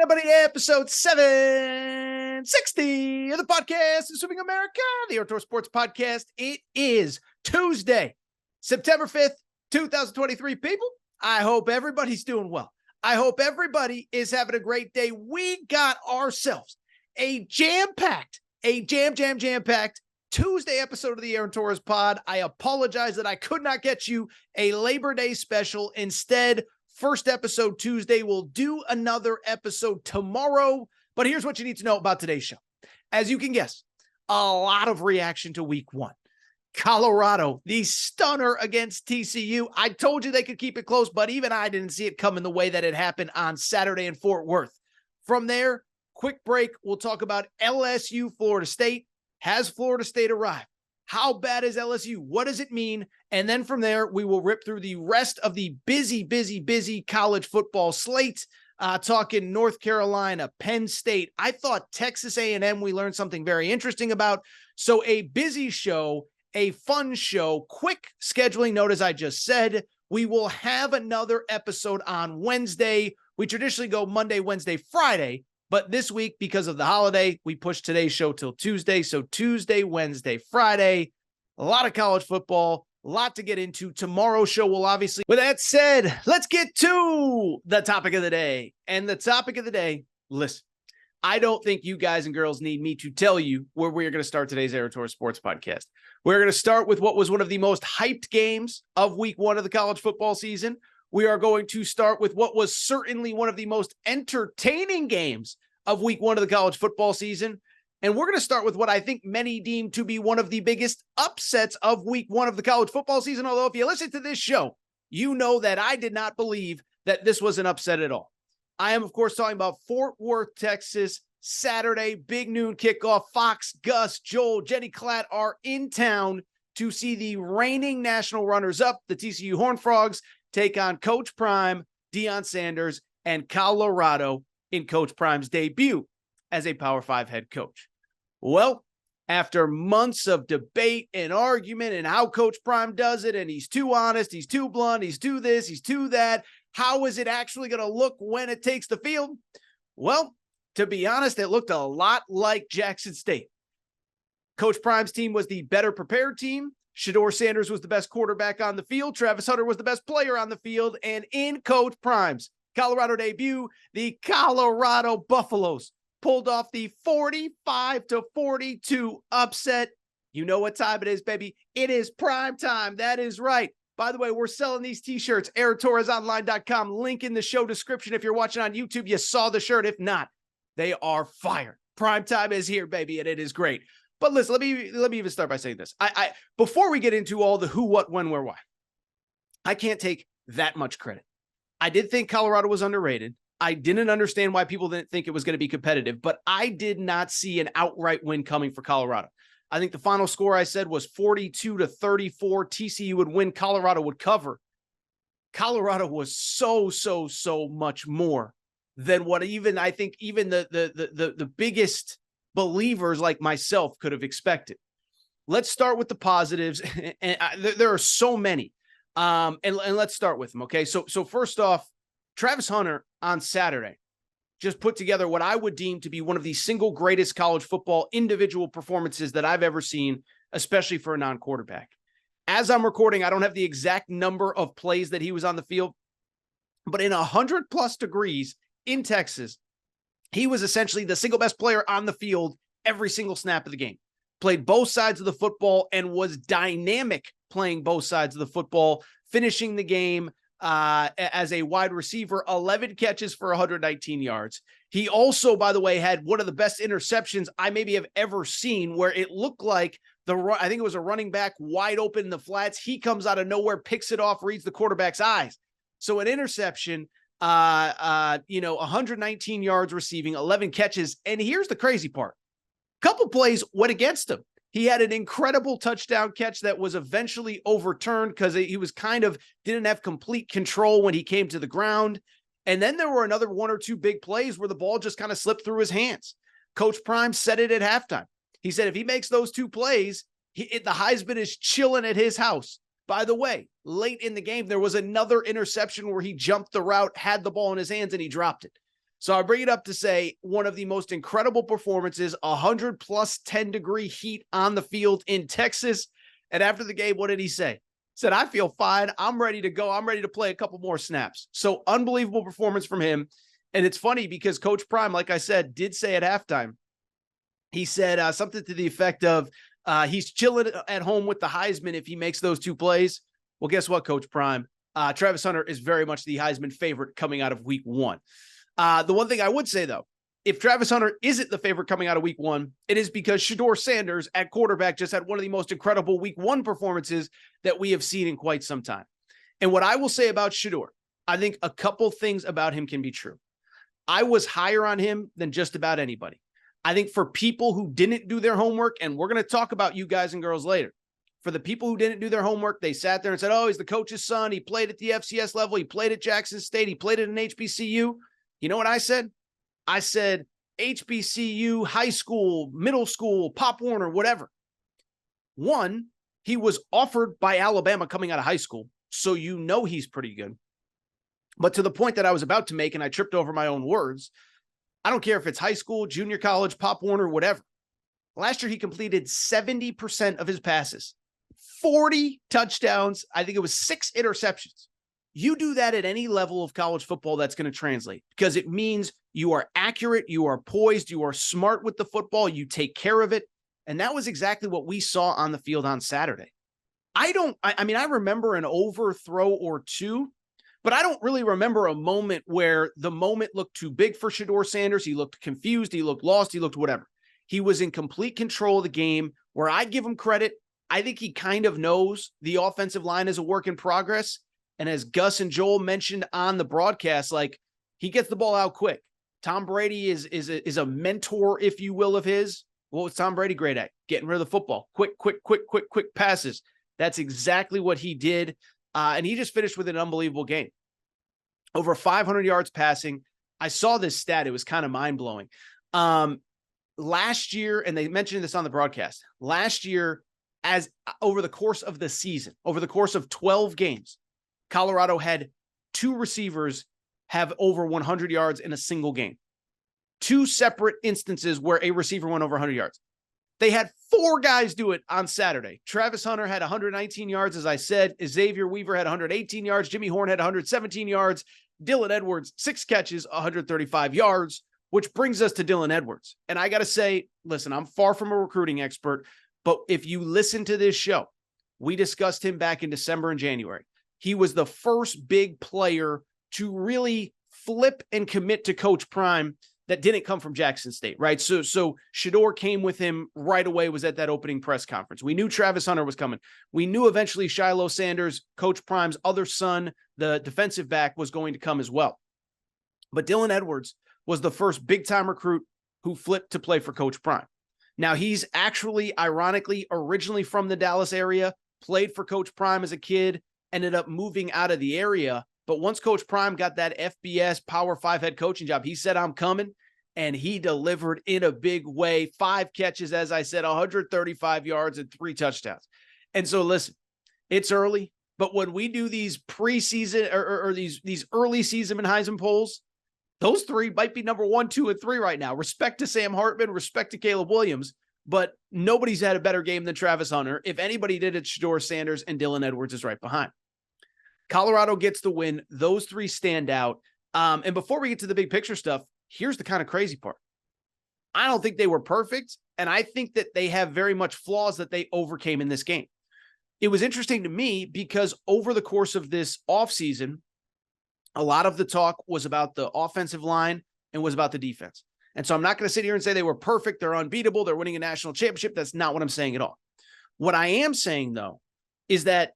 everybody, episode 760 of the podcast, Assuming America, the Outdoor Sports Podcast. It is Tuesday, September 5th, 2023. People, I hope everybody's doing well. I hope everybody is having a great day. We got ourselves a jam-packed Tuesday episode of the Aaron-Torres pod. I apologize that I could not get you a Labor Day special. Instead, first episode Tuesday. We'll do another episode tomorrow. But here's what you need to know about today's show. As you can guess, a lot of reaction to week one. Colorado, the stunner against TCU. I told you they could keep it close, but even I didn't see it coming the way that it happened on Saturday in Fort Worth. From there, quick break. We'll talk about LSU, Florida State. Has Florida State arrived? How bad is LSU? What does it mean? And then from there, we will rip through the rest of the busy college football slate, talking North Carolina, Penn State. I thought Texas A&M, we learned something very interesting about. So a busy show, a fun show, quick scheduling note, as I just said. We will have another episode on Wednesday. We traditionally go Monday, Wednesday, Friday. But this week, because of the holiday, we pushed today's show till Tuesday. So Tuesday, Wednesday, Friday, a lot of college football, a lot to get into. Tomorrow's show will obviously. With that said, let's get to the topic of the day. And the topic of the day, listen, I don't think you guys and girls need me to tell you where we're going to start today's Aaron-Torres Sports Podcast. We're going to start with what was one of the most hyped games of week one of the college football season. We are going to start with what was certainly one of the most entertaining games of week one of the college football season. And we're going to start with what I think many deem to be one of the biggest upsets of week one of the college football season. Although if you listen to this show, you know that I did not believe that this was an upset at all. I am, of course, talking about Fort Worth, Texas, Saturday, big noon kickoff. Fox, Gus, Joel, Jenny Klatt are in town to see the reigning national runners-up, the TCU Horned Frogs, take on Coach Prime, Deion Sanders, and Colorado in Coach Prime's debut as a Power 5 head coach. Well, after months of debate and argument and how Coach Prime does it, and he's too honest, he's too blunt, he's too this, he's too that, how is it actually going to look when it takes the field? Well, to be honest, it looked a lot like Jackson State. Coach Prime's team was the better prepared team. Shedeur Sanders was the best quarterback on the field. Travis Hunter was the best player on the field. And in Coach Prime's Colorado debut, the Colorado Buffaloes pulled off the 45-42 upset. You know what time it is, baby. It is prime time. That is right. By the way, we're selling these t-shirts, AaronTorresOnline.com. Link in the show description. If you're watching on YouTube, you saw the shirt. If not, they are fire. Prime time is here, baby, and it is great. But listen, let me even start by saying this. I before we get into all the who, what, when, where, why, I can't take that much credit. I did think Colorado was underrated. I didn't understand why people didn't think it was going to be competitive, but I did not see an outright win coming for Colorado. I think the final score I said was 42-34. TCU would win. Colorado would cover. Colorado was so much more than what even I think even the biggest believers like myself could have expected. Let's start with the positives, and there are so many. And let's start with them. Okay. So first off, Travis Hunter on Saturday just put together what I would deem to be one of the single greatest college football individual performances that I've ever seen, especially for a non-quarterback. As I'm recording, I don't have the exact number of plays that he was on the field, but in 100+ degrees in Texas, he was essentially the single best player on the field every single snap of the game. Played both sides of the football and was dynamic playing both sides of the football, finishing the game as a wide receiver, 11 catches for 119 yards. He also, by the way, had one of the best interceptions I maybe have ever seen, where it looked like I think it was a running back wide open in the flats. He comes out of nowhere, picks it off, reads the quarterback's eyes. So an interception, 119 yards receiving, 11 catches. And here's the crazy part. Couple plays went against him. He had an incredible touchdown catch that was eventually overturned because he was didn't have complete control when he came to the ground. And then there were another one or two big plays where the ball just kind of slipped through his hands. Coach Prime said it at halftime. He said if he makes those two plays, the Heisman is chilling at his house. By the way, late in the game, there was another interception where he jumped the route, had the ball in his hands, and he dropped it. So I bring it up to say one of the most incredible performances, 100 plus 10-degree heat on the field in Texas. And after the game, what did he say? He said, I feel fine. I'm ready to go. I'm ready to play a couple more snaps. So unbelievable performance from him. And it's funny because Coach Prime, like I said, did say at halftime, he said something to the effect of he's chilling at home with the Heisman if he makes those two plays. Well, guess what, Coach Prime? Travis Hunter is very much the Heisman favorite coming out of week one. The one thing I would say, though, if Travis Hunter isn't the favorite coming out of week one, it is because Shedeur Sanders at quarterback just had one of the most incredible week one performances that we have seen in quite some time. And what I will say about Shedeur, I think a couple things about him can be true. I was higher on him than just about anybody. I think for people who didn't do their homework, and we're going to talk about you guys and girls later, for the people who didn't do their homework, they sat there and said, oh, he's the coach's son. He played at the FCS level. He played at Jackson State. He played at an HBCU. You know what I said? I said HBCU, high school, middle school, Pop Warner, whatever. One, he was offered by Alabama coming out of high school, so you know he's pretty good. But to the point that I was about to make, and I tripped over my own words, I don't care if it's high school, junior college, Pop Warner, whatever. Last year, he completed 70% of his passes, 40 touchdowns. I think it was 6 interceptions. You do that at any level of college football, that's going to translate because it means you are accurate, you are poised, you are smart with the football, you take care of it. And that was exactly what we saw on the field on Saturday. I remember an overthrow or two, but I don't really remember a moment where the moment looked too big for Shedeur Sanders. He looked confused, he looked lost, he looked whatever. He was in complete control of the game. Where I give him credit, I think he kind of knows the offensive line is a work in progress. And as Gus and Joel mentioned on the broadcast, like, he gets the ball out quick. Tom Brady is a mentor, if you will, of his. What was Tom Brady great at? Getting rid of the football. Quick passes. That's exactly what he did. And he just finished with an unbelievable game. Over 500 yards passing. I saw this stat. It was kind of mind-blowing. Last year, and they mentioned this on the broadcast, last year, as over the course of the season, over the course of 12 games, Colorado had 2 receivers have over 100 yards in a single game. 2 separate instances where a receiver went over 100 yards. They had 4 guys do it on Saturday. Travis Hunter had 119 yards, as I said. Xavier Weaver had 118 yards. Jimmy Horn had 117 yards. Dylan Edwards, 6 catches, 135 yards, which brings us to Dylan Edwards. And I got to say, listen, I'm far from a recruiting expert, but if you listen to this show, we discussed him back in December and January. He was the first big player to really flip and commit to Coach Prime that didn't come from Jackson State, right? So Shedeur came with him right away, was at that opening press conference. We knew Travis Hunter was coming. We knew eventually Shiloh Sanders, Coach Prime's other son, the defensive back, was going to come as well. But Dylan Edwards was the first big-time recruit who flipped to play for Coach Prime. Now, he's actually, ironically, originally from the Dallas area, played for Coach Prime as a kid, ended up moving out of the area. But once Coach Prime got that FBS Power 5 head coaching job, he said, I'm coming, and he delivered in a big way. 5 catches, as I said, 135 yards and 3 touchdowns. And so, listen, it's early, but when we do these preseason or these early season and Heisman polls, those 3 might be number 1, 2, and 3 right now. Respect to Sam Hartman, respect to Caleb Williams, but nobody's had a better game than Travis Hunter. If anybody did, it's Shedeur Sanders, and Dylan Edwards is right behind. Colorado gets the win. Those 3 stand out. And before we get to the big picture stuff, here's the kind of crazy part. I don't think they were perfect, and I think that they have very much flaws that they overcame in this game. It was interesting to me because over the course of this offseason, a lot of the talk was about the offensive line and was about the defense. And so I'm not going to sit here and say they were perfect, they're unbeatable, they're winning a national championship. That's not what I'm saying at all. What I am saying, though, is that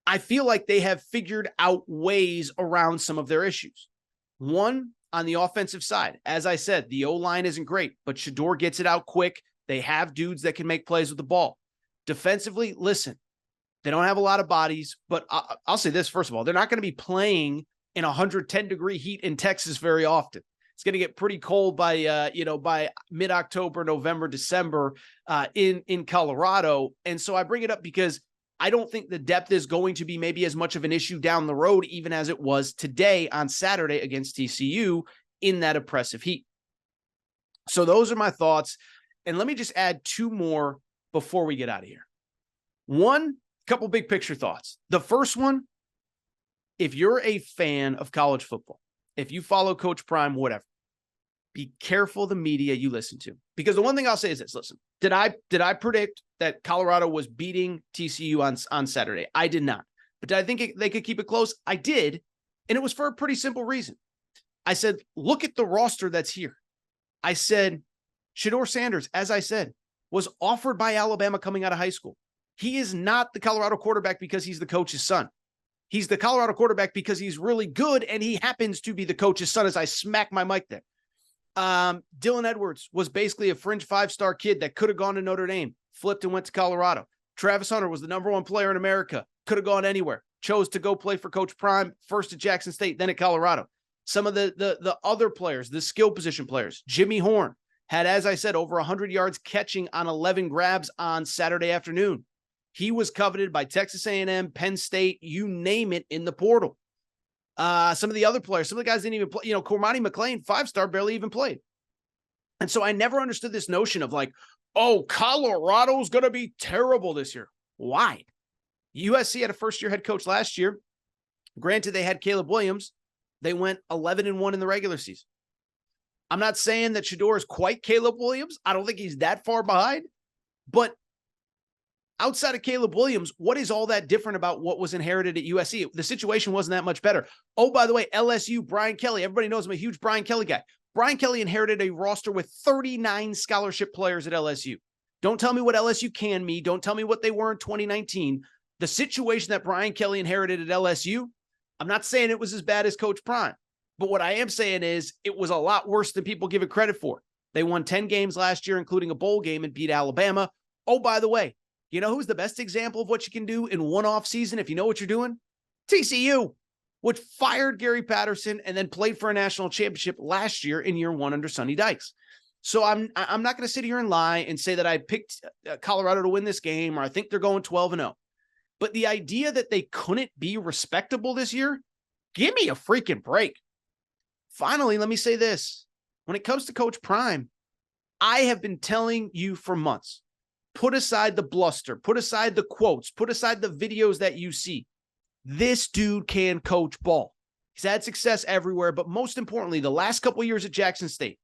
I feel like they have figured out ways around some of their issues. One, on the offensive side, as I said, the O-line isn't great, but Shedeur gets it out quick. They have dudes that can make plays with the ball. Defensively, listen, they don't have a lot of bodies, but I'll say this, first of all, they're not going to be playing in 110-degree heat in Texas very often. It's going to get pretty cold by mid-October, November, December in Colorado. And so I bring it up because I don't think the depth is going to be maybe as much of an issue down the road, even as it was today on Saturday against TCU, in that oppressive heat. So those are my thoughts. And let me just add two more before we get out of here. One, couple big picture thoughts. The first one, if you're a fan of college football, if you follow Coach Prime, whatever, be careful the media you listen to. Because the one thing I'll say is this, listen, did I predict that Colorado was beating TCU on Saturday? I did not. But did I think they could keep it close? I did. And it was for a pretty simple reason. I said, look at the roster that's here. I said, Shedeur Sanders, as I said, was offered by Alabama coming out of high school. He is not the Colorado quarterback because he's the coach's son. He's the Colorado quarterback because he's really good, and he happens to be the coach's son, as I smack my mic there. Dylan Edwards was basically a fringe five-star kid that could have gone to Notre Dame, flipped and went to Colorado. Travis Hunter was the number one player in America, could have gone anywhere, chose to go play for Coach Prime, first at Jackson State, then at Colorado. Some of the other players, the skill position players, Jimmy Horn had, as I said, over 100 yards catching on 11 grabs on Saturday afternoon. He was coveted by Texas A&M, Penn State, you name it, in the portal. Some of the other players, some of the guys didn't even play. Cormani McClain, five-star, barely even played. And so I never understood this notion of like, oh, Colorado's going to be terrible this year. Why? USC had a first-year head coach last year. Granted, they had Caleb Williams. They went 11-1 in the regular season. I'm not saying that Shedeur is quite Caleb Williams. I don't think he's that far behind. But outside of Caleb Williams, what is all that different about what was inherited at USC? The situation wasn't that much better. Oh, by the way, LSU, Brian Kelly. Everybody knows I'm a huge Brian Kelly guy. Brian Kelly inherited a roster with 39 scholarship players at LSU. Don't tell me what LSU can be. Don't tell me what they were in 2019. The situation that Brian Kelly inherited at LSU, I'm not saying it was as bad as Coach Prime, but what I am saying is it was a lot worse than people give it credit for. They won 10 games last year, including a bowl game, and beat Alabama. Oh, by the way, you know who's the best example of what you can do in one off season if you know what you're doing? TCU, which fired Gary Patterson and then played for a national championship last year in year one under Sonny Dykes. So I'm not going to sit here and lie and say that I picked Colorado to win this game or I think they're going 12-0. But the idea that they couldn't be respectable this year, give me a freaking break. Finally, let me say this. When it comes to Coach Prime, I have been telling you for months, put aside the bluster, put aside the quotes, put aside the videos that you see. This dude can coach ball. He's had success everywhere, but most importantly, the last couple of years at Jackson State,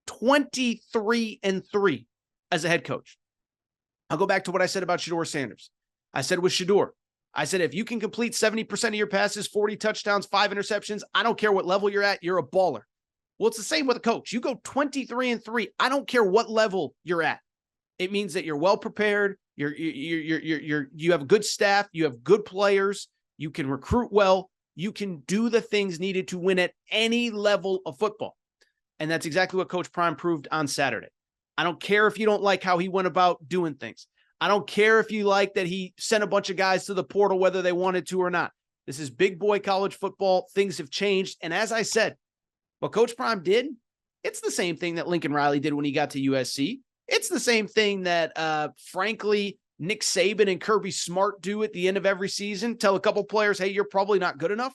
23-3 as a head coach. I'll go back to what I said about Shedeur Sanders. I said with Shedeur, I said, if you can complete 70% of your passes, 40 touchdowns, 5 interceptions, I don't care what level you're at, you're a baller. Well, it's the same with a coach. You go 23-3. I don't care what level you're at. It means that you're well prepared. You have a good staff. You have good players. You can recruit well. You can do the things needed to win at any level of football. And that's exactly what Coach Prime proved on Saturday. I don't care if you don't like how he went about doing things. I don't care if you like that he sent a bunch of guys to the portal, whether they wanted to or not. This is big boy college football. Things have changed. And as I said, what Coach Prime did, it's the same thing that Lincoln Riley did when he got to USC. It's the same thing that, frankly, Nick Saban and Kirby Smart do at the end of every season. Tell a couple players, hey, you're probably not good enough.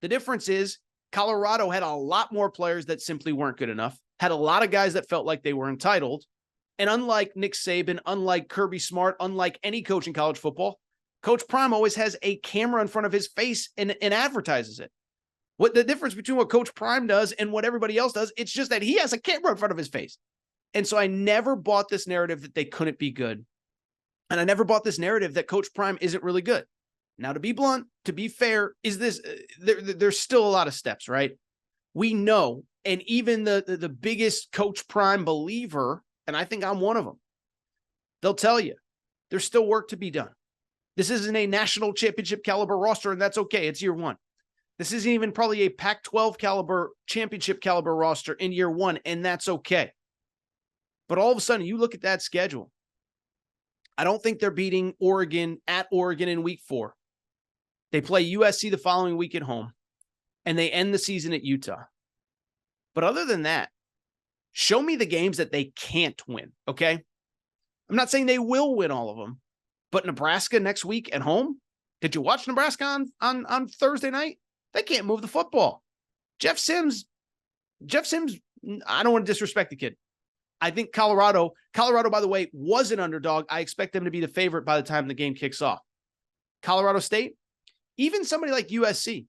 The difference is Colorado had a lot more players that simply weren't good enough, had a lot of guys that felt like they were entitled. And unlike Nick Saban, unlike Kirby Smart, unlike any coach in college football, Coach Prime always has a camera in front of his face and advertises it. What the difference between what Coach Prime does and what everybody else does, it's just that he has a camera in front of his face. And so I never bought this narrative that they couldn't be good. And I never bought this narrative that Coach Prime isn't really good. Now, to be blunt, to be fair, is this there's still a lot of steps, right? We know, and even the biggest Coach Prime believer, and I think I'm one of them, they'll tell you there's still work to be done. This isn't a national championship caliber roster, and that's okay. It's year one. This isn't even probably a Pac-12 caliber championship caliber roster in year one, and that's okay. But all of a sudden, you look at that schedule. I don't think they're beating Oregon at Oregon in week 4. They play USC the following week at home, and they end the season at Utah. But other than that, show me the games that they can't win, okay? I'm not saying they will win all of them, but Nebraska next week at home? Did you watch Nebraska on Thursday night? They can't move the football. Jeff Sims Jeff Sims, I don't want to disrespect the kid. I think Colorado, by the way, was an underdog. I expect them to be the favorite by the time the game kicks off. Colorado State, even somebody like USC,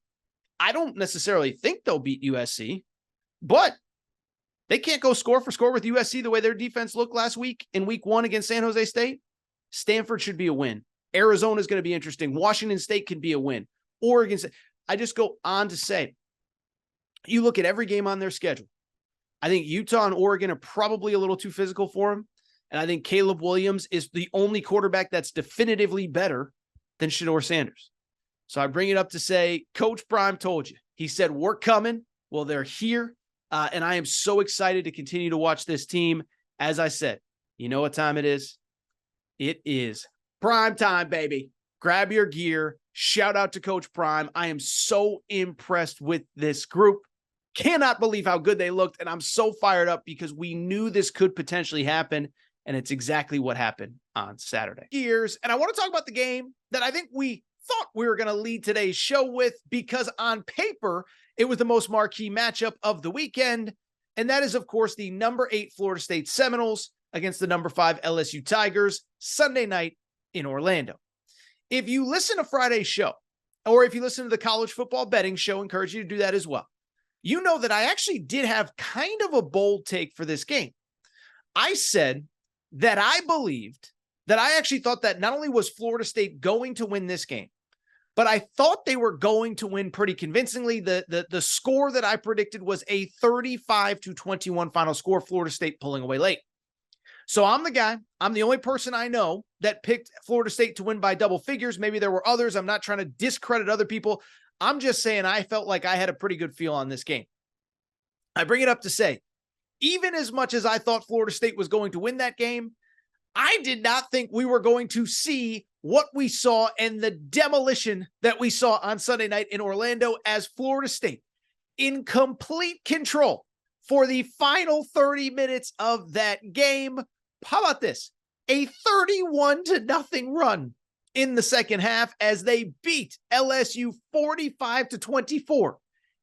I don't necessarily think they'll beat USC, but they can't go score for score with USC the way their defense looked last week in week 1 against San Jose State. Stanford should be a win. Arizona is going to be interesting. Washington State can be a win. Oregon, I just go on to say, you look at every game on their schedule. I think Utah and Oregon are probably a little too physical for him. And I think Caleb Williams is the only quarterback that's definitively better than Shedeur Sanders. So I bring it up to say, Coach Prime told you. He said, we're coming. Well, they're here. And I am so excited to continue to watch this team. As I said, you know what time it is? It is prime time, baby. Grab your gear. Shout out to Coach Prime. I am so impressed with this group. Cannot believe how good they looked. And I'm so fired up because we knew this could potentially happen. And it's exactly what happened on Saturday. Gears. And I want to talk about the game that I think we thought we were going to lead today's show with, because on paper, it was the most marquee matchup of the weekend. And that is, of course, the number 8 Florida State Seminoles against the number 5 LSU Tigers Sunday night in Orlando. If you listen to Friday's show, or if you listen to the college football betting show, I encourage you to do that as well. You know that I actually did have kind of a bold take for this game. I said that I believed that I actually thought that not only was Florida State going to win this game, but I thought they were going to win pretty convincingly. The score that I predicted was a 35-21 final score, Florida State pulling away late. So I'm the guy. I'm the only person I know that picked Florida State to win by double figures. Maybe there were others. I'm not trying to discredit other people. I'm just saying I felt like I had a pretty good feel on this game. I bring it up to say, even as much as I thought Florida State was going to win that game, I did not think we were going to see what we saw and the demolition that we saw on Sunday night in Orlando, as Florida State in complete control for the final 30 minutes of that game. How about this? A 31-0 run in the second half as they beat LSU 45-24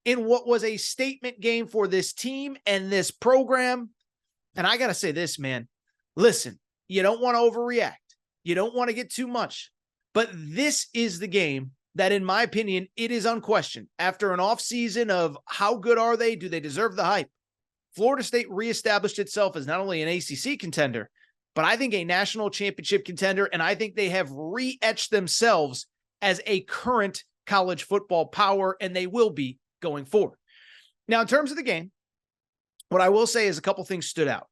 in what was a statement game for this team and this program. And I got to say this, man, listen, you don't want to overreact. You don't want to get too much, but this is the game that, in my opinion, it is unquestioned. After an offseason of how good are they? Do they deserve the hype? Florida State reestablished itself as not only an ACC contender, but I think a national championship contender. And I think they have re-etched themselves as a current college football power, and they will be going forward. Now, in terms of the game, what I will say is a couple things stood out.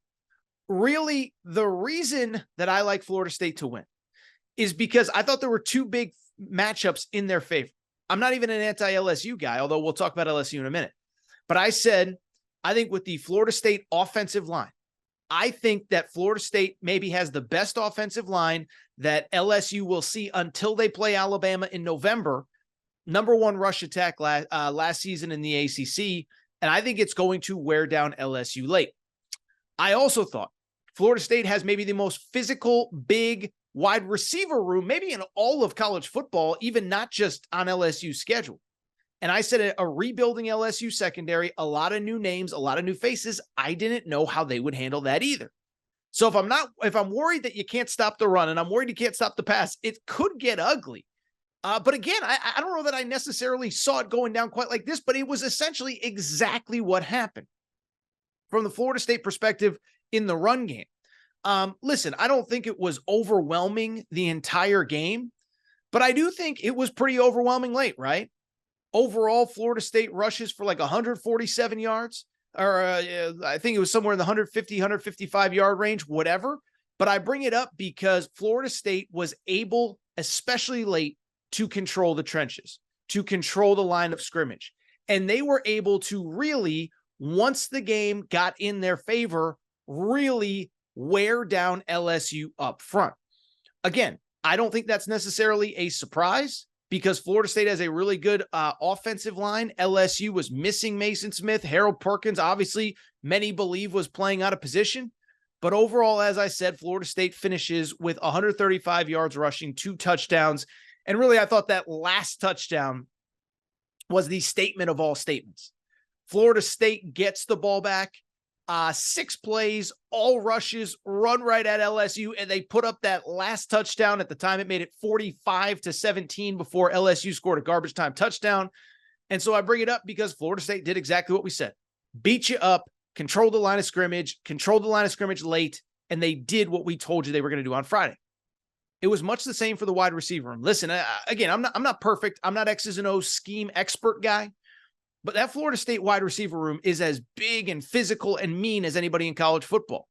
Really, the reason that I like Florida State to win is because I thought there were two big matchups in their favor. I'm not even an anti-LSU guy, although we'll talk about LSU in a minute. But I said, I think with the Florida State offensive line, I think that Florida State maybe has the best offensive line that LSU will see until they play Alabama in November. Number 1 rush attack last season in the ACC, and I think it's going to wear down LSU late. I also thought Florida State has maybe the most physical, big wide receiver room, maybe in all of college football, even not just on LSU's schedule. And I said a rebuilding LSU secondary, a lot of new names, a lot of new faces. I didn't know how they would handle that either. So if I'm worried that you can't stop the run and I'm worried you can't stop the pass, it could get ugly. But again, I don't know that I necessarily saw it going down quite like this, but it was essentially exactly what happened from the Florida State perspective in the run game. Listen, I don't think it was overwhelming the entire game, but I do think it was pretty overwhelming late, right? Overall, Florida State rushes for like 147 yards, or I think it was somewhere in the 150, 155 yard range, whatever. But I bring it up because Florida State was able, especially late, to control the trenches, to control the line of scrimmage. And they were able to really, once the game got in their favor, really wear down LSU up front. Again, I don't think that's necessarily a surprise because Florida State has a really good offensive line. LSU was missing Mason Smith. Harold Perkins, obviously, many believe was playing out of position. But overall, as I said, Florida State finishes with 135 yards rushing, 2 touchdowns. And really, I thought that last touchdown was the statement of all statements. Florida State gets the ball back. 6 plays, all rushes, run right at LSU, and they put up that last touchdown. At the time, it made it 45-17 before LSU scored a garbage time touchdown. And so I bring it up because Florida State did exactly what we said. Beat you up, controlled the line of scrimmage late, and they did what we told you they were going to do on Friday. It was much the same for the wide receiver room. Listen, again, I'm not perfect. I'm not X's and O's scheme expert guy. But that Florida State wide receiver room is as big and physical and mean as anybody in college football.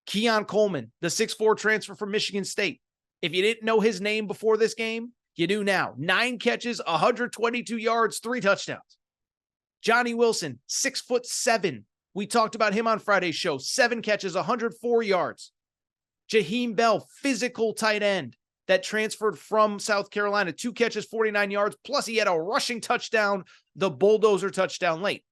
Keon Coleman, the 6'4" transfer from Michigan State. If you didn't know his name before this game, you do now. 9 catches, 122 yards, 3 touchdowns. Johnny Wilson, 6'7". We talked about him on Friday's show. 7 catches, 104 yards. Jaheim Bell, physical tight end that transferred from South Carolina. 2 catches, 49 yards. Plus he had a rushing touchdown, the bulldozer touchdown late.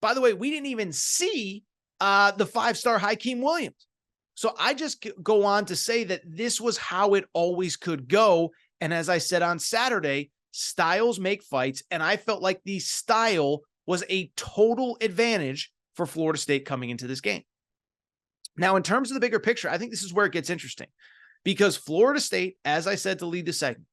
By the way, we didn't even see the 5-star Hakeem Williams. So I just go on to say that this was how it always could go. And as I said on Saturday, styles make fights. And I felt like the style was a total advantage for Florida State coming into this game. Now, in terms of the bigger picture, I think this is where it gets interesting. Because Florida State, as I said to lead the segment,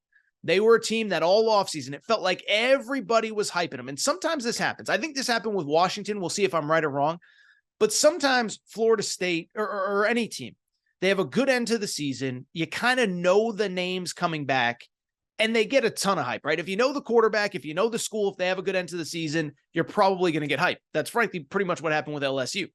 they were a team that all offseason, it felt like everybody was hyping them. And sometimes this happens. I think this happened with Washington. We'll see if I'm right or wrong. But sometimes Florida State or any team, they have a good end to the season. You kind of know the names coming back, and they get a ton of hype, right? If you know the quarterback, if you know the school, if they have a good end to the season, you're probably going to get hype. That's frankly pretty much what happened with LSU.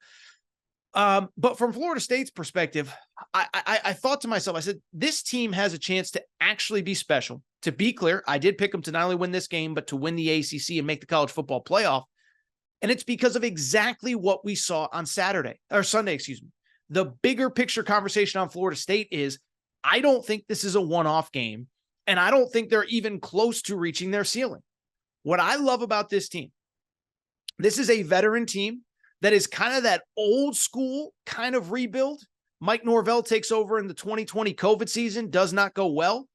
But from Florida State's perspective, I thought to myself, I said, this team has a chance to actually be special. To be clear, I did pick them to not only win this game, but to win the ACC and make the college football playoff. And it's because of exactly what we saw on Sunday. The bigger picture conversation on Florida State is, I don't think this is a one-off game, and I don't think they're even close to reaching their ceiling. What I love about this team, this is a veteran team that is kind of that old school kind of rebuild. Mike Norvell takes over in the 2020 COVID season, does not go well.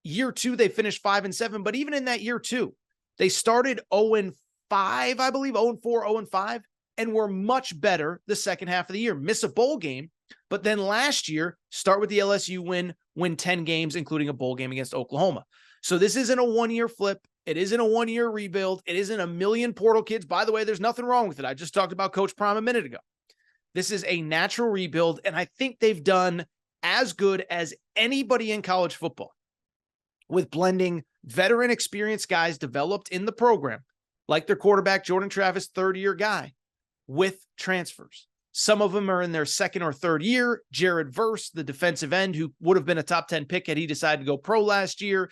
Year 2, they finished 5-7, but even in that year 2, they started 0-5, I believe, 0-4, 0-5, and were much better the second half of the year. Miss a bowl game, but then last year, start with the LSU win 10 games, including a bowl game against Oklahoma. So this isn't a one-year flip. It isn't a one-year rebuild. It isn't a million portal kids. By the way, there's nothing wrong with it. I just talked about Coach Prime a minute ago. This is a natural rebuild, and I think they've done as good as anybody in college football with blending veteran experienced guys developed in the program, like their quarterback, Jordan Travis, 3rd-year guy, with transfers. Some of them are in their 2nd or 3rd year. Jared Verse, the defensive end, who would have been a top 10 pick had he decided to go pro last year.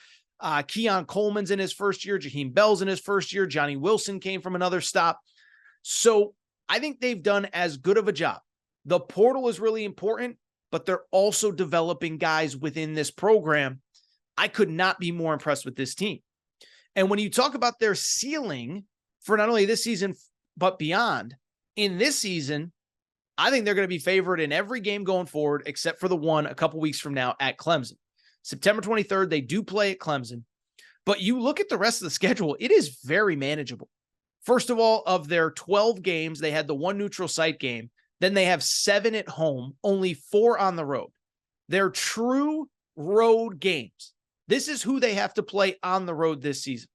Keon Coleman's in his 1st year. Jaheim Bell's in his 1st year. Johnny Wilson came from another stop. So I think they've done as good of a job. The portal is really important, but they're also developing guys within this program. I could not be more impressed with this team. And when you talk about their ceiling for not only this season, but beyond, in this season, I think they're going to be favored in every game going forward, except for the one a couple weeks from now at Clemson. September 23rd, they do play at Clemson. But you look at the rest of the schedule, it is very manageable. First of all, of their 12 games, they had the 1 neutral site game. Then they have 7 at home, only 4 on the road. They're true road games. This is who they have to play on the road this season.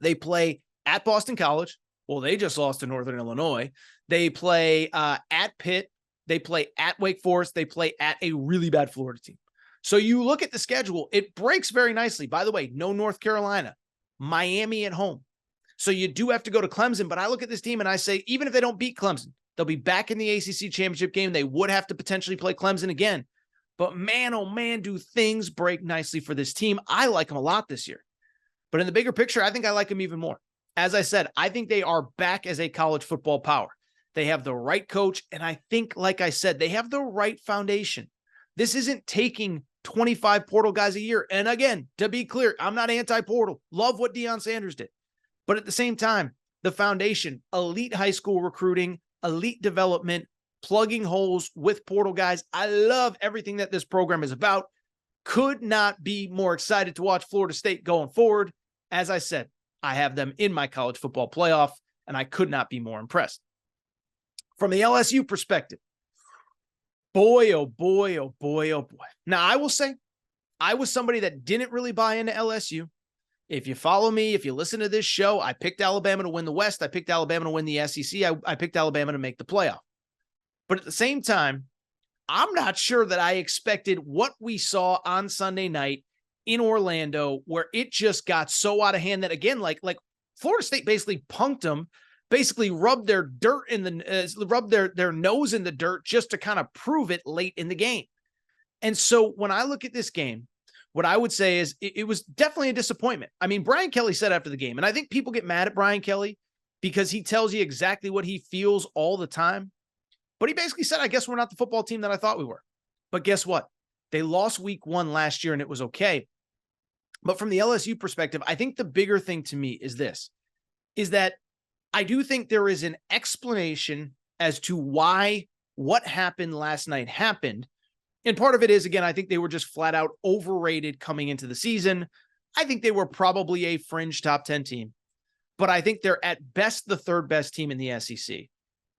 They play at Boston College. Well, they just lost to Northern Illinois. They play at Pitt. They play at Wake Forest. They play at a really bad Florida team. So you look at the schedule, it breaks very nicely. By the way, no North Carolina, Miami at home. So you do have to go to Clemson, but I look at this team and I say, even if they don't beat Clemson, they'll be back in the ACC championship game. They would have to potentially play Clemson again. But man, oh man, do things break nicely for this team. I like them a lot this year. But in the bigger picture, I think I like them even more. As I said, I think they are back as a college football power. They have the right coach, and I think, like I said, they have the right foundation. This isn't taking 25 portal guys a year. And again, to be clear, I'm not anti-portal. Love what Deion Sanders did. But at the same time, the foundation, elite high school recruiting, elite development, plugging holes with portal guys. I love everything that this program is about. Could not be more excited to watch Florida State going forward. As I said, I have them in my college football playoff. and I could not be more impressed. From the LSU perspective, boy, oh boy, oh boy, oh boy. Now, I will say, I was somebody that didn't really buy into LSU. If you follow me, if you listen to this show, I picked Alabama to win the West. I picked Alabama to win the SEC. I picked Alabama to make the playoff. But at the same time, I'm not sure that I expected what we saw on Sunday night in Orlando, where it just got so out of hand that, again, like Florida State basically punked them, basically rubbed their dirt in the rubbed their nose in the dirt just to kind of prove it late in the game. And so when I look at this game, what I would say is it was definitely a disappointment. I mean, Brian Kelly said after the game, and I think people get mad at Brian Kelly because he tells you exactly what he feels all the time. But he basically said, I guess we're not the football team that I thought we were. But guess what? They lost week 1 last year and it was okay. But from the LSU perspective, I think the bigger thing to me is this, is that I do think there is an explanation as to why what happened last night happened. And part of it is, again, I think they were just flat out overrated coming into the season. I think they were probably a fringe top 10 team, but I think they're at best the third best team in the SEC.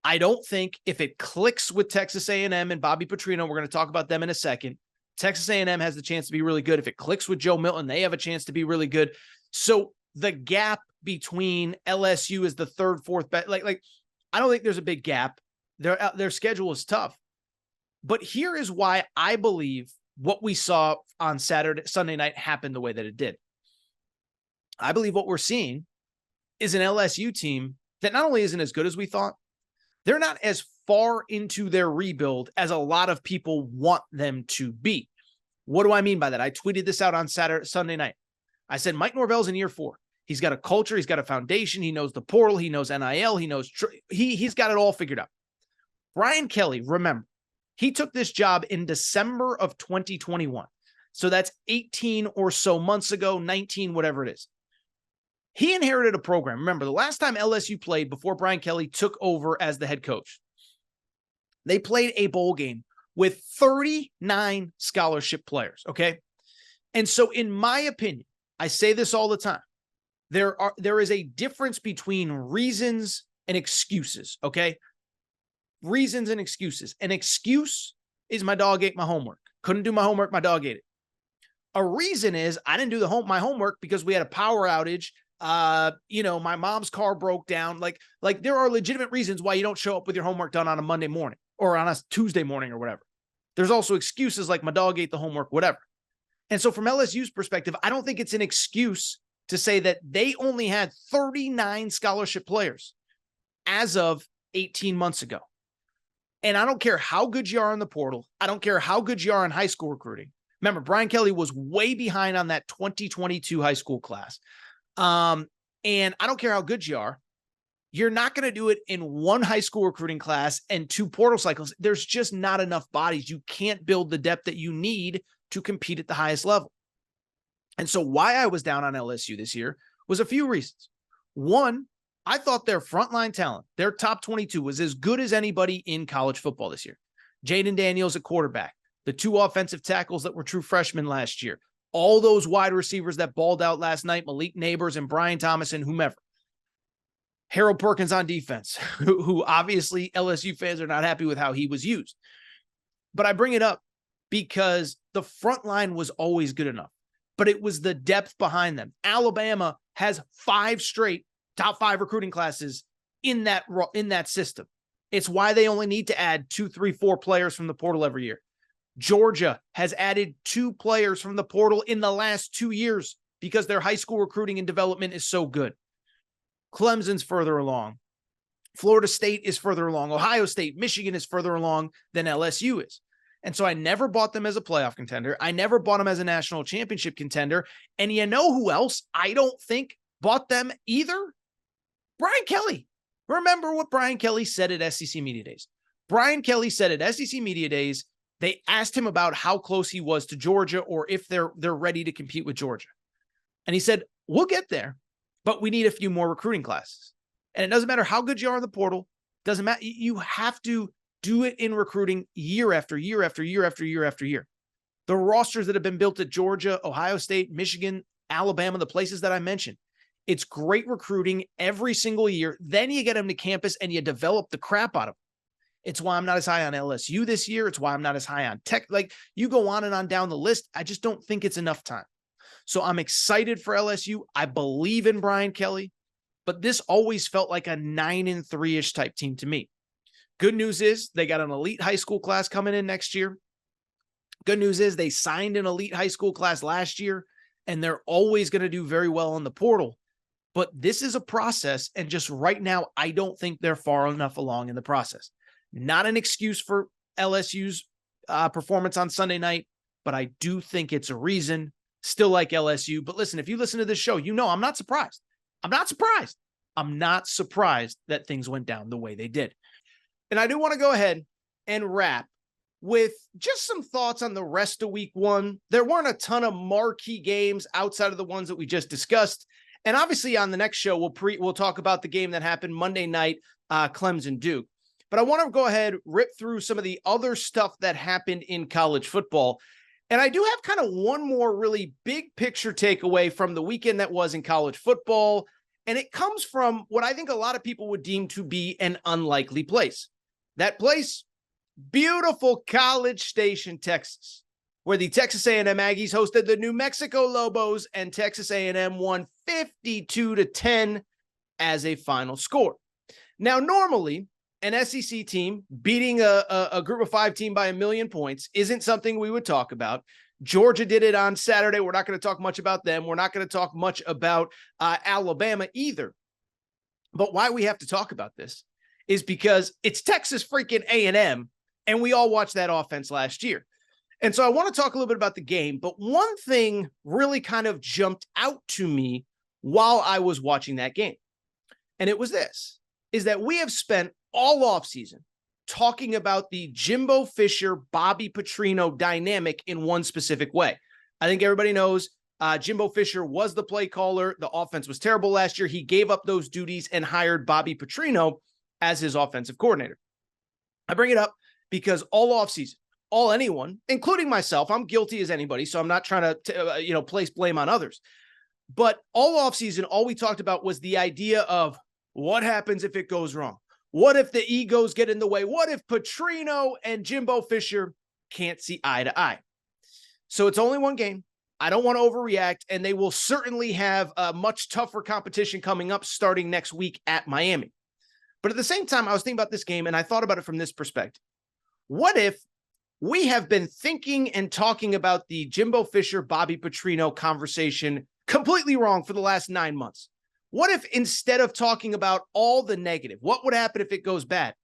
I don't think if it clicks with Texas A&M and Bobby Petrino, we're going to talk about them in a second. Texas A&M has the chance to be really good. If it clicks with Joe Milton, they have a chance to be really good. So the gap between LSU as the third, fourth best, like I don't think there's a big gap. Their schedule is tough. But here is why I believe what we saw on Sunday night happened the way that it did. I believe what we're seeing is an LSU team that not only isn't as good as we thought, they're not as far into their rebuild as a lot of people want them to be. What do I mean by that? I tweeted this out on Sunday night. I said, Mike Norvell's in year 4. He's got a culture. He's got a foundation. He knows the portal. He knows NIL. He knows, he's got it all figured out. Brian Kelly, remember, he took this job in December of 2021. So that's 18 or so months ago, 19, whatever it is. He inherited a program. Remember, the last time LSU played before Brian Kelly took over as the head coach, they played a bowl game with 39 scholarship players, okay? And so in my opinion, I say this all the time, there is a difference between reasons and excuses, okay? Reasons and excuses. An excuse is my dog ate my homework. Couldn't do my homework, my dog ate it. A reason is I didn't do my homework because we had a power outage. My mom's car broke down. Like there are legitimate reasons why you don't show up with your homework done on a Monday morning or on a Tuesday morning or whatever. There's also excuses like my dog ate the homework, whatever. And so from LSU's perspective, I don't think it's an excuse to say that they only had 39 scholarship players as of 18 months ago. And I don't care how good you are in the portal. I don't care how good you are in high school recruiting. Remember, Brian Kelly was way behind on that 2022 high school class. And I don't care how good you are. You're not going to do it in one high school recruiting class and 2 portal cycles. There's just not enough bodies. You can't build the depth that you need to compete at the highest level. And so why I was down on LSU this year was a few reasons. One, I thought their frontline talent, their top 22, was as good as anybody in college football this year. Jaden Daniels at quarterback, the 2 offensive tackles that were true freshmen last year, all those wide receivers that balled out last night, Malik Neighbors and Brian Thomas and whomever. Harold Perkins on defense, who obviously LSU fans are not happy with how he was used. But I bring it up because the front line was always good enough, but it was the depth behind them. Alabama has 5 straight top 5 recruiting classes in that system. It's why they only need to add 2, 3, 4 players from the portal every year. Georgia has added 2 players from the portal in the last 2 years because their high school recruiting and development is so good. Clemson's further along. Florida State is further along. Ohio State, Michigan is further along than LSU is. And so I never bought them as a playoff contender. I never bought them as a national championship contender. And you know who else I don't think bought them either? Brian Kelly. Remember what Brian Kelly said at SEC Media Days. Brian Kelly said at SEC Media Days, they asked him about how close he was to Georgia or if they're ready to compete with Georgia. And he said, we'll get there, but we need a few more recruiting classes. And it doesn't matter how good you are in the portal. Doesn't matter. You have to do it in recruiting year after year after year after year after year. The rosters that have been built at Georgia, Ohio State, Michigan, Alabama, the places that I mentioned, It's great recruiting every single year. Then you get them to campus and you develop the crap out of them. It's why I'm not as high on LSU this year. It's why I'm not as high on Tech. Like, you go on and on down the list. I just don't think it's enough time. So I'm excited for LSU. I believe in Brian Kelly, but this always felt like a 9-3-ish type team to me. Good news is they got an elite high school class coming in next year. Good news is they signed an elite high school class last year, and they're always going to do very well in the portal. But this is a process, and just right now, I don't think they're far enough along in the process. Not an excuse for LSU's performance on Sunday night, but I do think it's a reason. Still like LSU. But listen, if you listen to this show, you know I'm not surprised. I'm not surprised. I'm not surprised that things went down the way they did. And I do want to go ahead and wrap with just some thoughts on the rest of week one. There weren't a ton of marquee games outside of the ones that we just discussed. And obviously on the next show, we'll talk about the game that happened Monday night, Clemson-Duke. But I want to go ahead, rip through some of the other stuff that happened in college football. And I do have kind of one more really big picture takeaway from the weekend that was in college football. And it comes from what I think a lot of people would deem to be an unlikely place. That place, beautiful College Station, Texas, where the Texas A&M Aggies hosted the New Mexico Lobos, and Texas A&M won 52-10 as a final score. Now, normally, an SEC team beating a group of 5 team by 1,000,000 points isn't something we would talk about. Georgia did it on Saturday. We're not going to talk much about them. We're not going to talk much about Alabama either. But why we have to talk about this is because it's Texas freaking A&M, and we all watched that offense last year. And so I want to talk a little bit about the game, but one thing really kind of jumped out to me while I was watching that game. And it was this, is that we have spent all offseason talking about the Jimbo Fisher, Bobby Petrino dynamic in one specific way. I think everybody knows Jimbo Fisher was the play caller. The offense was terrible last year. He gave up those duties and hired Bobby Petrino as his offensive coordinator. I bring it up because all offseason, anyone, including myself, I'm guilty as anybody, so I'm not trying to place blame on others. But all offseason, all we talked about was the idea of what happens if it goes wrong? What if the egos get in the way? What if Petrino and Jimbo Fisher can't see eye to eye? So it's only one game. I don't want to overreact, and they will certainly have a much tougher competition coming up starting next week at Miami. But at the same time, I was thinking about this game, and I thought about it from this perspective. What if we have been thinking and talking about the Jimbo Fisher, Bobby Petrino conversation completely wrong for the last 9 months? What if instead of talking about all the negative, what would happen if it goes bad?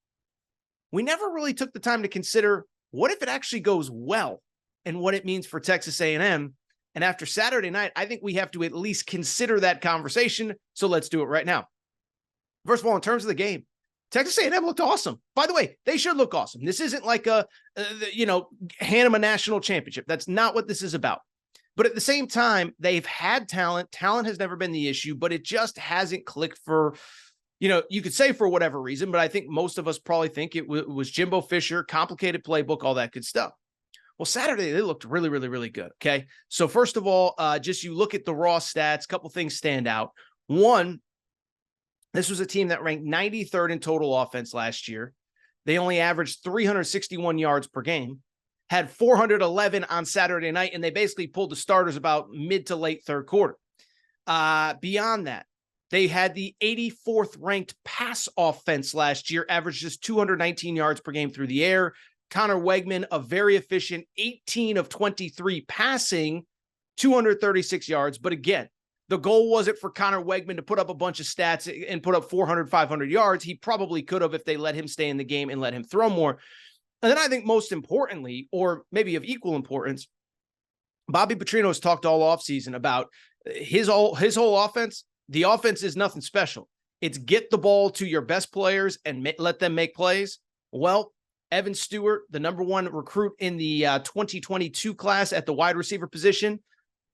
We never really took the time to consider what if it actually goes well and what it means for Texas A&M. And after Saturday night, I think we have to at least consider that conversation. So let's do it right now. First of all, in terms of the game, Texas A&M looked awesome. By the way, they should look awesome. This isn't like hand them a national championship. That's not what this is about. But at the same time, they've had talent. Talent has never been the issue, but it just hasn't clicked for, you could say for whatever reason, but I think most of us probably think it was Jimbo Fisher, complicated playbook, all that good stuff. Well, Saturday, they looked really, really, really good. Okay. So first of all, just you look at the raw stats, a couple things stand out. One, this was a team that ranked 93rd in total offense last year. They only averaged 361 yards per game, had 411 on Saturday night, and they basically pulled the starters about mid to late third quarter. Beyond that, they had the 84th ranked pass offense last year, averaged just 219 yards per game through the air. Connor Wegman, a very efficient 18 of 23 passing, 236 yards. But again, the goal wasn't for Connor Wegman to put up a bunch of stats and put up 400, 500 yards. He probably could have if they let him stay in the game and let him throw more. And then I think most importantly, or maybe of equal importance, Bobby Petrino has talked all offseason about his whole offense. The offense is nothing special. It's get the ball to your best players and let them make plays. Well, Evan Stewart, the number 1 recruit in the 2022 class at the wide receiver position,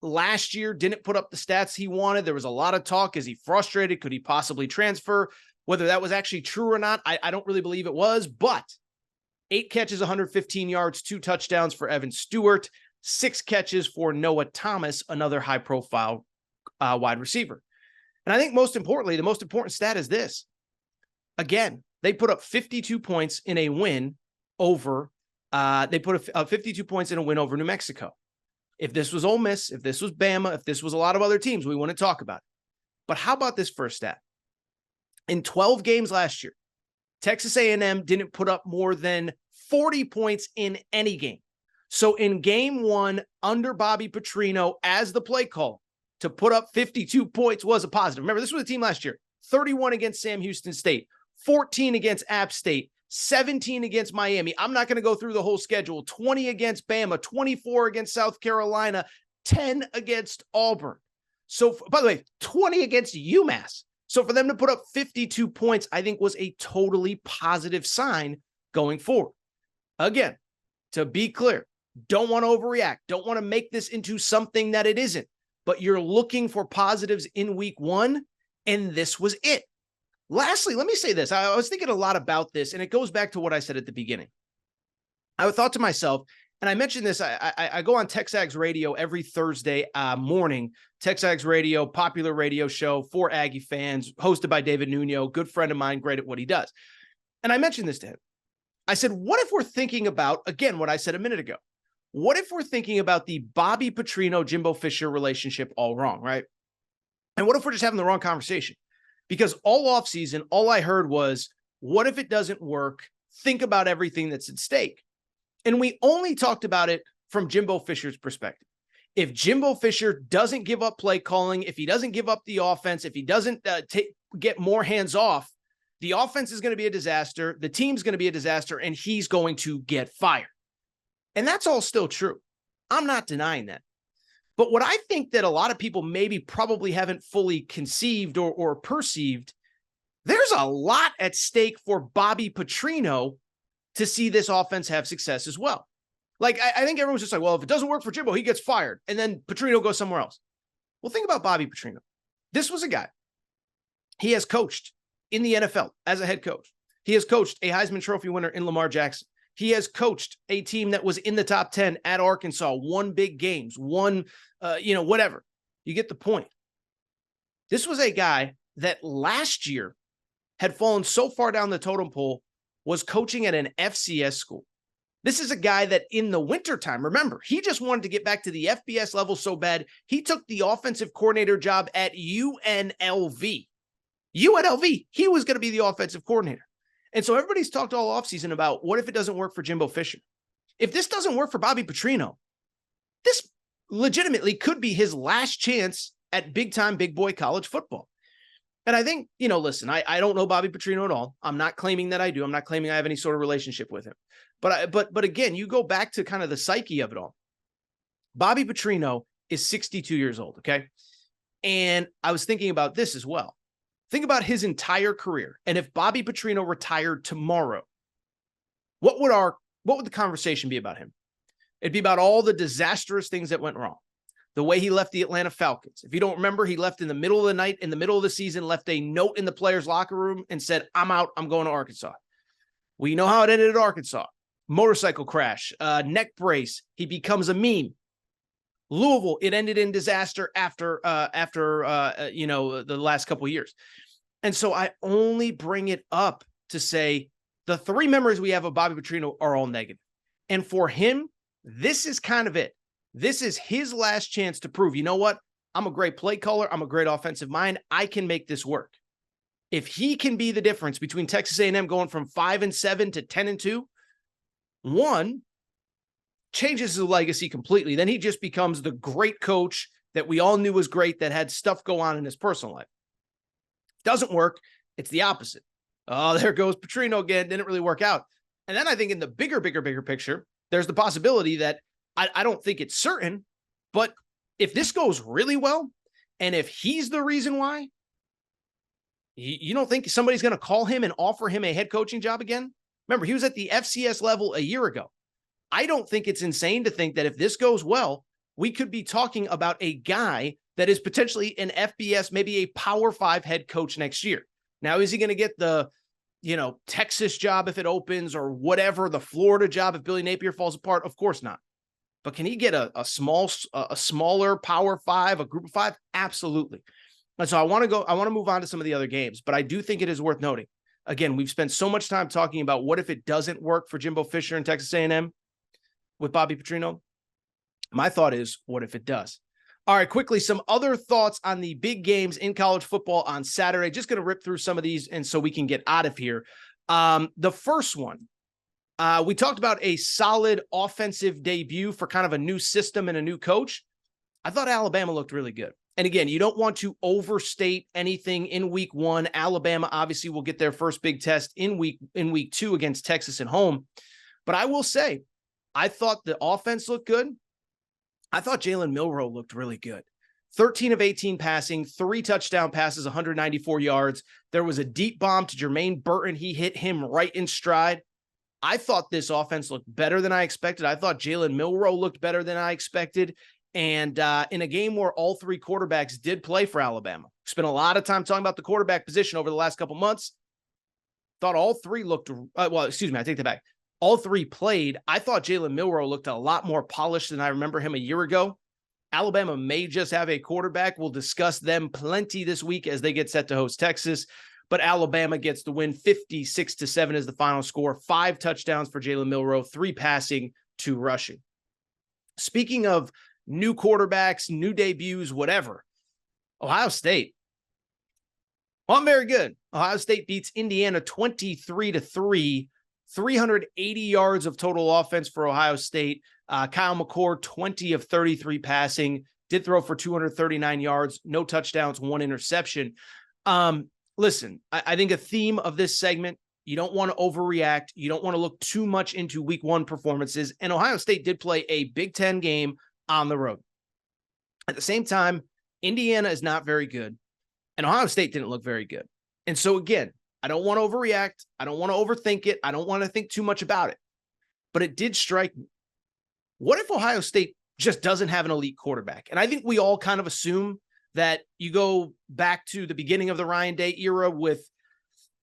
last year didn't put up the stats he wanted. There was a lot of talk. Is he frustrated? Could he possibly transfer? Whether that was actually true or not, I don't really believe it was, but 8 catches, 115 yards, 2 touchdowns for Evan Stewart, 6 catches for Noah Thomas, another high-profile wide receiver. And I think most importantly, the most important stat is this. Again, they put up 52 points in a win over, they put up 52 points in a win over New Mexico. If this was Ole Miss, if this was Bama, if this was a lot of other teams, we wouldn't talk about it. But how about this first stat? In 12 games last year, Texas A&M didn't put up more than 40 points in any game. So in game one, under Bobby Petrino as the play call, to put up 52 points was a positive. Remember, this was a team last year, 31 against Sam Houston State, 14 against App State, 17 against Miami. I'm not going to go through the whole schedule. 20 against Bama, 24 against South Carolina, 10 against Auburn. So, by the way, 20 against UMass. So for them to put up 52 points, I think was a totally positive sign going forward. Again, to be clear, don't want to overreact. Don't want to make this into something that it isn't. But you're looking for positives in week one, and this was it. Lastly, let me say this. I was thinking a lot about this, and it goes back to what I said at the beginning. I thought to myself, and I mentioned this, I go on Texags Radio every Thursday morning. Texags Radio, popular radio show for Aggie fans, hosted by David Nuno, good friend of mine, great at what he does. And I mentioned this to him. I said, what if we're thinking about, again, what I said a minute ago, what if we're thinking about the Bobby Petrino, Jimbo Fisher relationship all wrong, right? And what if we're just having the wrong conversation? Because all offseason, all I heard was, what if it doesn't work? Think about everything that's at stake. And we only talked about it from Jimbo Fisher's perspective. If Jimbo Fisher doesn't give up play calling, if he doesn't give up the offense, if he doesn't get more hands off, the offense is going to be a disaster, the team's going to be a disaster, and he's going to get fired. And that's all still true. I'm not denying that. But what I think that a lot of people maybe probably haven't fully conceived or perceived, there's a lot at stake for Bobby Petrino to see this offense have success as well. Like, I think everyone's just like, well, if it doesn't work for Jimbo, he gets fired. And then Petrino goes somewhere else. Well, think about Bobby Petrino. This was a guy. He has coached in the NFL as a head coach. He has coached a Heisman Trophy winner in Lamar Jackson. He has coached a team that was in the top 10 at Arkansas, won big games, won, whatever. You get the point. This was a guy that last year had fallen so far down the totem pole, was coaching at an FCS school. This is a guy that in the wintertime, remember, he just wanted to get back to the FBS level so bad, he took the offensive coordinator job at UNLV. UNLV, he was going to be the offensive coordinator. And so everybody's talked all offseason about what if it doesn't work for Jimbo Fisher? If this doesn't work for Bobby Petrino, this legitimately could be his last chance at big-time big boy college football. And I think, listen, I don't know Bobby Petrino at all. I'm not claiming that I do. I'm not claiming I have any sort of relationship with him. But again, you go back to kind of the psyche of it all. Bobby Petrino is 62 years old, okay? And I was thinking about this as well. Think about his entire career. And if Bobby Petrino retired tomorrow, what would the conversation be about him? It'd be about all the disastrous things that went wrong. The way he left the Atlanta Falcons. If you don't remember, he left in the middle of the night, in the middle of the season, left a note in the players' locker room and said, I'm out, I'm going to Arkansas. We know how it ended at Arkansas. Motorcycle crash, neck brace. He becomes a meme. Louisville, it ended in disaster after the last couple of years. And so I only bring it up to say the three memories we have of Bobby Petrino are all negative. And for him, this is kind of it. This is his last chance to prove, you know what? I'm a great play caller. I'm a great offensive mind. I can make this work. If he can be the difference between Texas A&M going from 5-7 to 10-2, one, changes his legacy completely. Then he just becomes the great coach that we all knew was great, that had stuff go on in his personal life. Doesn't work. It's the opposite. Oh, there goes Petrino again. Didn't really work out. And then I think in the bigger picture, there's the possibility that I don't think it's certain, but if this goes really well, and if he's the reason why, you don't think somebody's going to call him and offer him a head coaching job again? Remember, he was at the FCS level a year ago. I don't think it's insane to think that if this goes well, we could be talking about a guy that is potentially an FBS, maybe a Power 5 head coach next year. Now, is he going to get the, Texas job if it opens, or whatever, the Florida job if Billy Napier falls apart? Of course not. But can he get a smaller Power 5, a group of 5? Absolutely. And so I want to move on to some of the other games, but I do think it is worth noting. Again, we've spent so much time talking about what if it doesn't work for Jimbo Fisher and Texas A&M with Bobby Petrino. My thought is, what if it does? All right, quickly, some other thoughts on the big games in college football on Saturday. Just going to rip through some of these, and so we can get out of here. The first one, we talked about a solid offensive debut for kind of a new system and a new coach. I thought Alabama looked really good. And again, you don't want to overstate anything in week one. Alabama obviously will get their first big test in week 2 against Texas at home. But I will say, I thought the offense looked good. I thought Jalen Milroe looked really good. 13 of 18 passing, 3 touchdown passes, 194 yards. There was a deep bomb to Jermaine Burton. He hit him right in stride. I thought this offense looked better than I expected. I thought Jalen Milroe looked better than I expected. And in a game where all 3 quarterbacks did play for Alabama, spent a lot of time talking about the quarterback position over the last couple months. Thought all 3 looked, I take that back. All 3 played. I thought Jalen Milroe looked a lot more polished than I remember him a year ago. Alabama may just have a quarterback. We'll discuss them plenty this week as they get set to host Texas. But Alabama gets the win. 56-7 is the final score. 5 touchdowns for Jalen Milroe, 3 passing, 2 rushing. Speaking of new quarterbacks, new debuts, whatever, Ohio State. Well, I'm very good. Ohio State beats Indiana 23-3. 380 yards of total offense for Ohio State. Kyle McCord, 20 of 33 passing, did throw for 239 yards, no touchdowns, 1 interception. Listen, I think a theme of this segment, you don't want to overreact. You don't want to look too much into week 1 performances. And Ohio State did play a Big Ten game on the road. At the same time, Indiana is not very good, and Ohio State didn't look very good. And so again, I don't want to overreact. I don't want to overthink it. I don't want to think too much about it. But it did strike me. What if Ohio State just doesn't have an elite quarterback? And I think we all kind of assume that you go back to the beginning of the Ryan Day era with,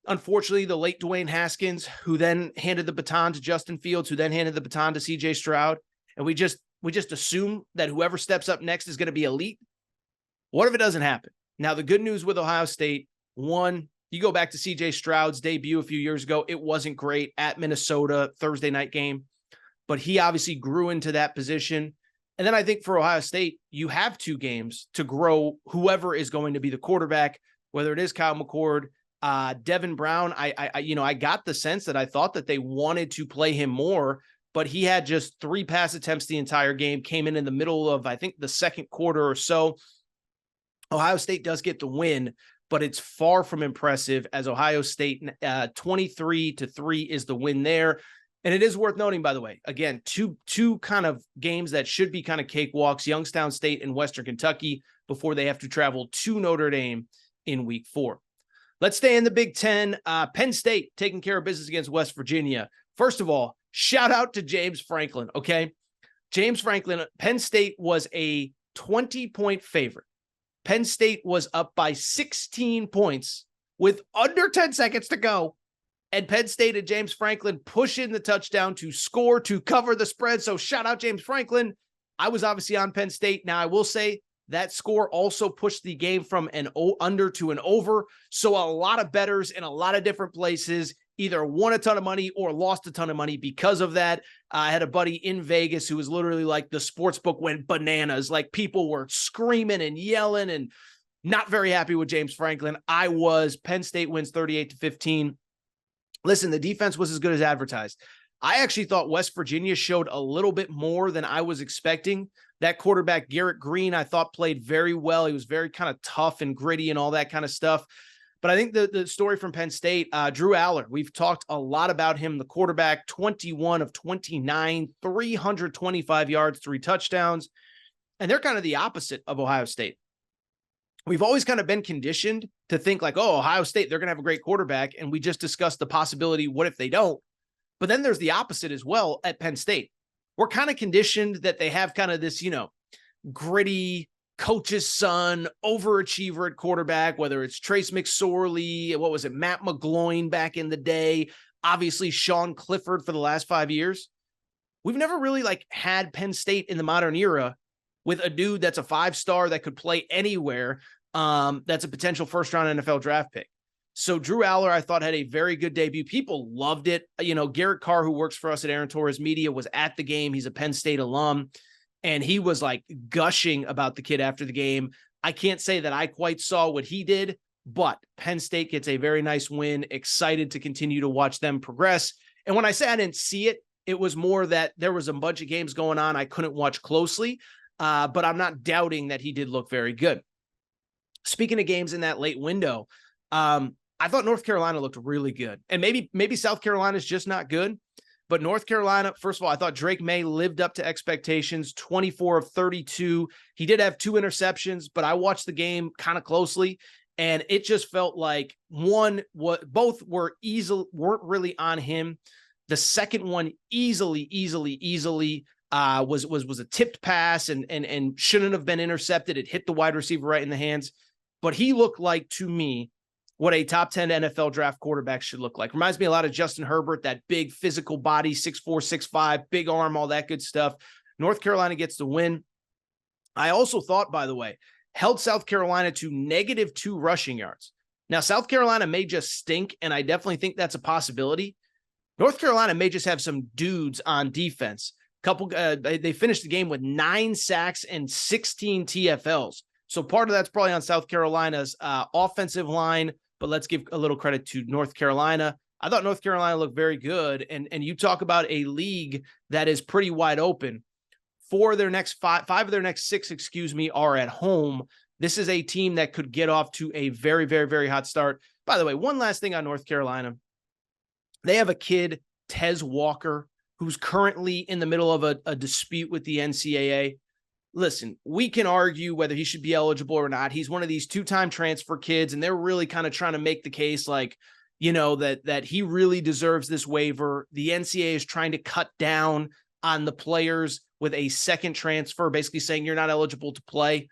unfortunately, the late Dwayne Haskins, who then handed the baton to Justin Fields, who then handed the baton to C.J. Stroud. And we just assume that whoever steps up next is going to be elite. What if it doesn't happen? Now, the good news with Ohio State, one, you go back to C.J. Stroud's debut a few years ago. It wasn't great at Minnesota, Thursday night game, but he obviously grew into that position. And then I think for Ohio State, you have 2 games to grow whoever is going to be the quarterback, whether it is Kyle McCord, Devin Brown. I got the sense that I thought that they wanted to play him more, but he had just 3 pass attempts the entire game, came in the middle of, I think, the second quarter or so. Ohio State does get the win, but it's far from impressive as Ohio State 23-3 is the win there. And it is worth noting, by the way, again, two kind of games that should be kind of cakewalks, Youngstown State and Western Kentucky, before they have to travel to Notre Dame in week 4. Let's stay in the Big Ten. Penn State taking care of business against West Virginia. First of all, shout out to James Franklin, okay? James Franklin, Penn State was a 20-point favorite. Penn State was up by 16 points with under 10 seconds to go. And Penn State and James Franklin push in the touchdown to score, to cover the spread. So shout out James Franklin. I was obviously on Penn State. Now, I will say that score also pushed the game from an under to an over. So a lot of bettors in a lot of different places either won a ton of money or lost a ton of money because of that. I had a buddy in Vegas who was literally like, the sports book went bananas. Like, people were screaming and yelling and not very happy with James Franklin. I was. Penn State wins 38-15. Listen, the defense was as good as advertised. I actually thought West Virginia showed a little bit more than I was expecting. That quarterback, Garrett Green, I thought played very well. He was very kind of tough and gritty and all that kind of stuff. But I think the story from Penn State, Drew Aller, we've talked a lot about him, the quarterback, 21 of 29, 325 yards, 3 touchdowns. And they're kind of the opposite of Ohio State. We've always kind of been conditioned to think like, oh, Ohio State, they're going to have a great quarterback. And we just discussed the possibility, what if they don't? But then there's the opposite as well at Penn State. We're kind of conditioned that they have kind of this, gritty coach's son, overachiever at quarterback, whether it's Trace McSorley, Matt McGloin back in the day, obviously Sean Clifford for the last 5 years. We've never really had Penn State in the modern era with a dude that's a 5-star that could play anywhere, That's a potential first-round NFL draft pick. So Drew Aller, I thought, had a very good debut. People loved it. Garrett Carr, who works for us at Aaron Torres Media, was at the game. He's a Penn State alum, and he was like gushing about the kid after the game. I can't say that I quite saw what he did, but Penn State gets a very nice win. Excited to continue to watch them progress. And when I say I didn't see it, it was more that there was a bunch of games going on I couldn't watch closely, but I'm not doubting that he did look very good. Speaking of games in that late window, I thought North Carolina looked really good. And maybe South Carolina is just not good. But North Carolina, first of all, I thought Drake May lived up to expectations, 24 of 32. He did have 2 interceptions, but I watched the game kind of closely, and it just felt like both weren't really on him. The second one easily was a tipped pass and shouldn't have been intercepted. It hit the wide receiver right in the hands. But he looked like, to me, what a top 10 NFL draft quarterback should look like. Reminds me a lot of Justin Herbert, that big physical body, 6'4", 6'5", big arm, all that good stuff. North Carolina gets the win. I also thought, by the way, held South Carolina to -2 rushing yards. Now, South Carolina may just stink, and I definitely think that's a possibility. North Carolina may just have some dudes on defense. They finished the game with 9 sacks and 16 TFLs. So part of that's probably on South Carolina's offensive line, but let's give a little credit to North Carolina. I thought North Carolina looked very good, and you talk about a league that is pretty wide open. 5 of their next 6, are at home. This is a team that could get off to a very, very, very hot start. By the way, one last thing on North Carolina. They have a kid, Tez Walker, who's currently in the middle of a dispute with the NCAA. Listen, we can argue whether he should be eligible or not. He's one of these 2-time transfer kids, and they're really kind of trying to make the case that he really deserves this waiver. The NCAA is trying to cut down on the players with a second transfer, basically saying you're not eligible to play.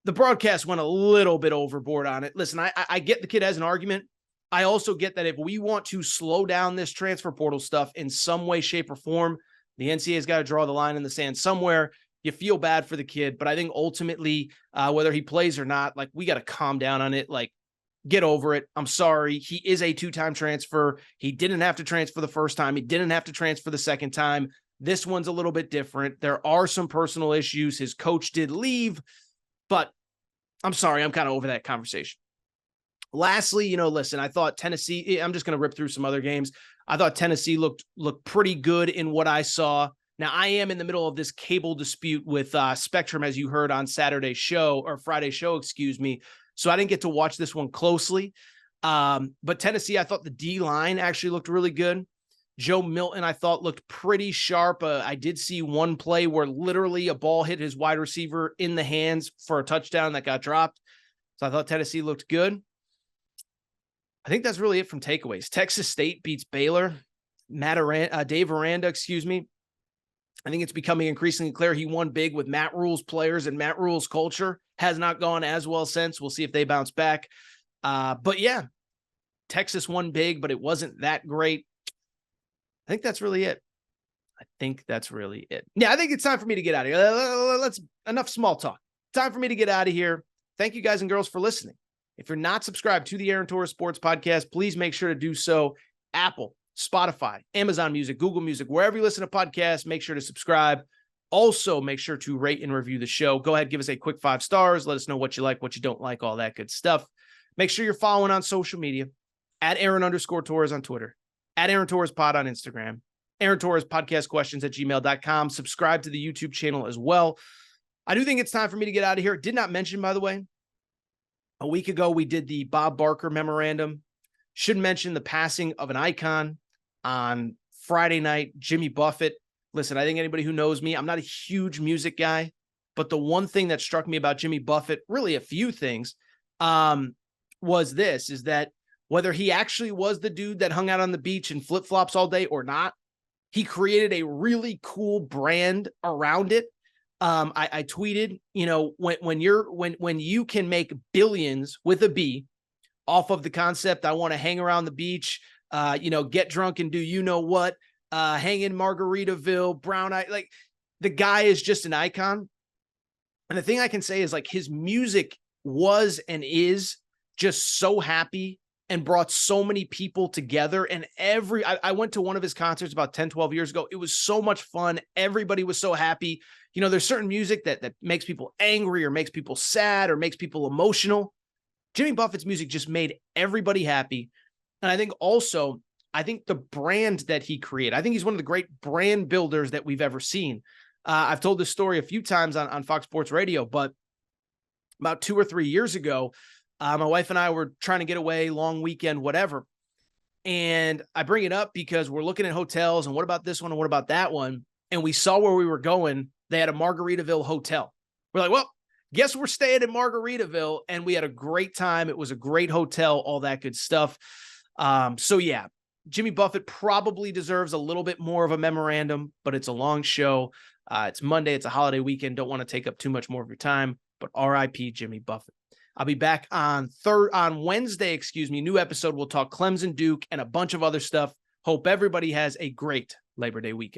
The broadcast went a little bit overboard on it. Listen, I get the kid has an argument. I also get that if we want to slow down this transfer portal stuff in some way, shape, or form, the NCAA's got to draw the line in the sand somewhere. You feel bad for the kid, but I think ultimately, whether he plays or not, we got to calm down on it. Get over it. I'm sorry. He is a 2-time transfer. He didn't have to transfer the first time. He didn't have to transfer the second time. This one's a little bit different. There are some personal issues. His coach did leave, but I'm sorry. I'm kind of over that conversation. Lastly, listen, I thought Tennessee, I'm just going to rip through some other games. I thought Tennessee looked pretty good in what I saw. Now, I am in the middle of this cable dispute with Spectrum, as you heard on Friday show, so I didn't get to watch this one closely. But Tennessee, I thought the D-line actually looked really good. Joe Milton, I thought, looked pretty sharp. I did see one play where literally a ball hit his wide receiver in the hands for a touchdown that got dropped. So I thought Tennessee looked good. I think that's really it from takeaways. Texas State beats Baylor. Dave Aranda, I think it's becoming increasingly clear he won big with Matt Rule's players, and Matt Rule's culture has not gone as well since. We'll see if they bounce back. But yeah, Texas won big, but it wasn't that great. I think that's really it. Yeah, I think it's time for me to get out of here. Enough small talk. Time for me to get out of here. Thank you guys and girls for listening. If you're not subscribed to the Aaron Torres Sports Podcast, please make sure to do so. Apple, Spotify, Amazon Music, Google Music, wherever you listen to podcasts, make sure to subscribe. Also, make sure to rate and review the show. Go ahead, give us a quick 5 stars. Let us know what you like, what you don't like, all that good stuff. Make sure you're following on social media at Aaron_Torres on Twitter, at Aaron Torres Pod on Instagram, Aaron Torres Podcast Questions at gmail.com. Subscribe to the YouTube channel as well. I do think it's time for me to get out of here. Did not mention, by the way, a week ago, we did the Bob Barker memorandum. Should mention the passing of an icon on Friday night, Jimmy Buffett. Listen, I think anybody who knows me, I'm not a huge music guy, but the one thing that struck me about Jimmy Buffett, really a few things, is that whether he actually was the dude that hung out on the beach in flip-flops all day or not, he created a really cool brand around it. I tweeted, when you can make billions with a B off of the concept, I want to hang around the beach, get drunk and do what, hang in Margaritaville, brown eye, the guy is just an icon. And the thing I can say is his music was and is just so happy and brought so many people together. And I went to one of his concerts about 10, 12 years ago. It was so much fun. Everybody was so happy. You know, there's certain music that makes people angry or makes people sad or makes people emotional. Jimmy Buffett's music just made everybody happy. And I think also, the brand that he created, I think he's one of the great brand builders that we've ever seen. I've told this story a few times on Fox Sports Radio, but about 2 or 3 years ago, my wife and I were trying to get away, long weekend, whatever. And I bring it up because we're looking at hotels and what about this one and what about that one? And we saw where we were going. They had a Margaritaville hotel. We're like, well, guess we're staying in Margaritaville. And we had a great time. It was a great hotel, all that good stuff. So yeah, Jimmy Buffett probably deserves a little bit more of a memorandum, but it's a long show. It's Monday. It's a holiday weekend. Don't want to take up too much more of your time, but RIP Jimmy Buffett. I'll be back on Wednesday, new episode. We'll talk Clemson, Duke, and a bunch of other stuff. Hope everybody has a great Labor Day weekend.